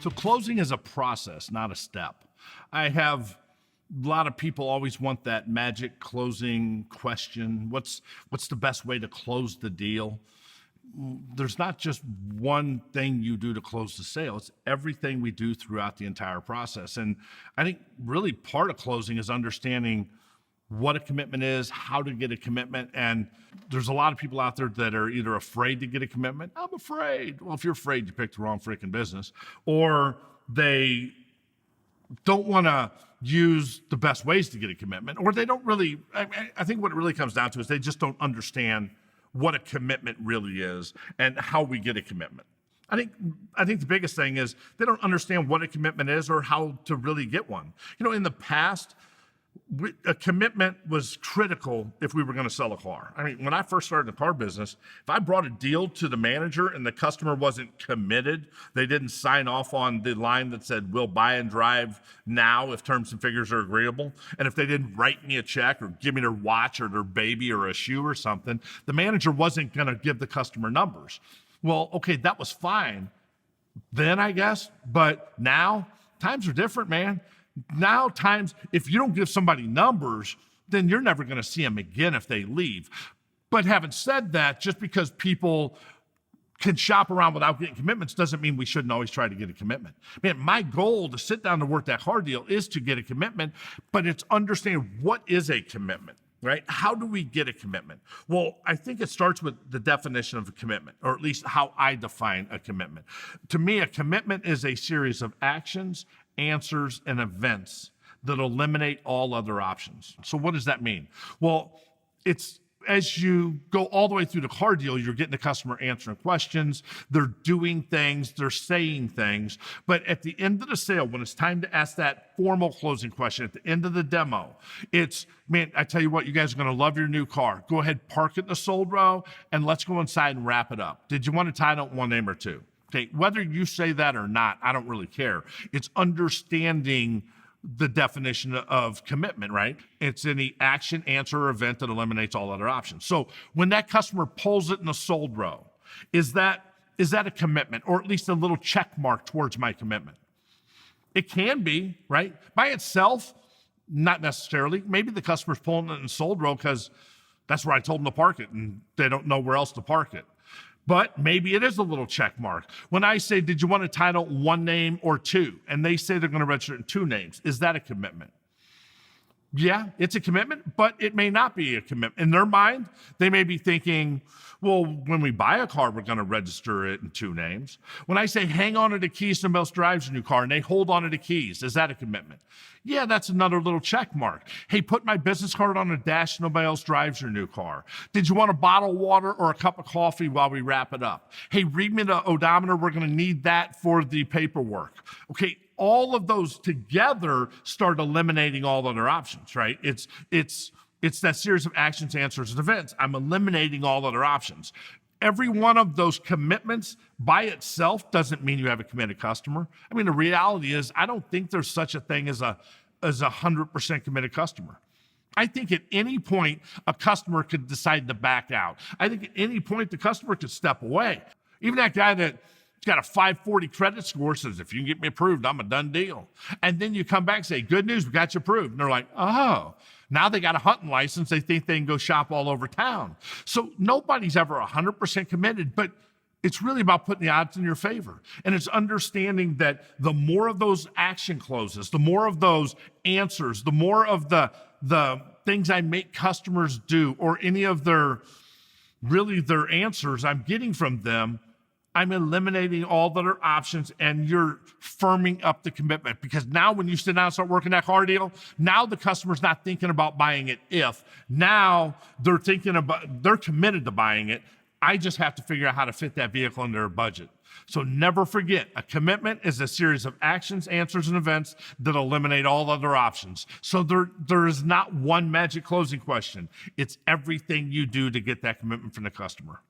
So closing is a process, not a step. I have a lot of people always want that magic closing question. What's the best way to close the deal? There's not just one thing you do to close the sale. It's everything we do throughout the entire process. And I think really part of closing is understanding what a commitment is, how to get a commitment. And there's a lot of people out there that are either afraid to get a commitment. I'm afraid. Well, if you're afraid, you picked the wrong freaking business. Or they don't want to use the best ways to get a commitment. Or they don't really, I think what it really comes down to is they just don't understand what a commitment really is and how we get a commitment. I think the biggest thing is they don't understand what a commitment is or how to really get one. In the past, a commitment was critical if we were going to sell a car. I mean, when I first started the car business, if I brought a deal to the manager and the customer wasn't committed, they didn't sign off on the line that said, we'll buy and drive now if terms and figures are agreeable. And if they didn't write me a check or give me their watch or their baby or a shoe or something, the manager wasn't going to give the customer numbers. Well, okay, that was fine then, I guess. But now times are different, man. Now times, if you don't give somebody numbers, then you're never going to see them again if they leave. But having said that, just because people can shop around without getting commitments doesn't mean we shouldn't always try to get a commitment. Man, my goal to sit down to work that car deal is to get a commitment, but it's understanding what is a commitment, right? How do we get a commitment? Well, I think it starts with the definition of a commitment, or at least how I define a commitment. To me, a commitment is a series of actions, answers, and events that eliminate all other options. So what does that mean? Well, it's as you go all the way through the car deal, you're getting the customer answering questions, they're doing things, they're saying things, but at the end of the sale, when it's time to ask that formal closing question at the end of the demo, it's, man, I tell you what, you guys are gonna love your new car. Go ahead, park it in the sold row, and let's go inside and wrap it up. Did you want to tie it up one name or two? Okay, whether you say that or not, I don't really care. It's understanding the definition of commitment, right? It's any action, answer, or event that eliminates all other options. So when that customer pulls it in the sold row, is that a commitment, or at least a little check mark towards my commitment? It can be, right? By itself, not necessarily. Maybe the customer's pulling it in the sold row because that's where I told them to park it and they don't know where else to park it. But maybe it is a little check mark. When I say, did you want to title one name or two? And they say they're going to register in two names. Is that a commitment? Yeah, it's a commitment, but it may not be a commitment. In their mind, they may be thinking, well, when we buy a car, we're going to register it in two names. When I say hang on to the keys, somebody else drives your new car, and they hold on to the keys, is that a commitment? Yeah, that's another little check mark. Hey, put my business card on the dash, nobody else drives your new car. Did you want a bottle of water or a cup of coffee while we wrap it up? Hey, read me the odometer, we're going to need that for the paperwork. Okay, all of those together start eliminating all other options, right? It's that series of actions, answers, and events. I'm eliminating all other options. Every one of those commitments by itself doesn't mean you have a committed customer. I mean, the reality is I don't think there's such a thing as a 100% committed customer. I think at any point a customer could decide to back out. I think at any point the customer could step away. Even that guy that got a 540 credit score says, if you can get me approved, I'm a done deal. And then you come back and say, good news, we got you approved. And they're like, oh, now they got a hunting license. They think they can go shop all over town. So nobody's ever 100% committed, but it's really about putting the odds in your favor. And it's understanding that the more of those action closes, the more of those answers, the more of the things I make customers do, or any of their answers I'm getting from them, I'm eliminating all the other options, and you're firming up the commitment. Because now when you sit down and start working that car deal, now the customer's not thinking about buying it if. Now they're committed to buying it. I just have to figure out how to fit that vehicle in their budget. So never forget, a commitment is a series of actions, answers, and events that eliminate all other options. So there is not one magic closing question. It's everything you do to get that commitment from the customer.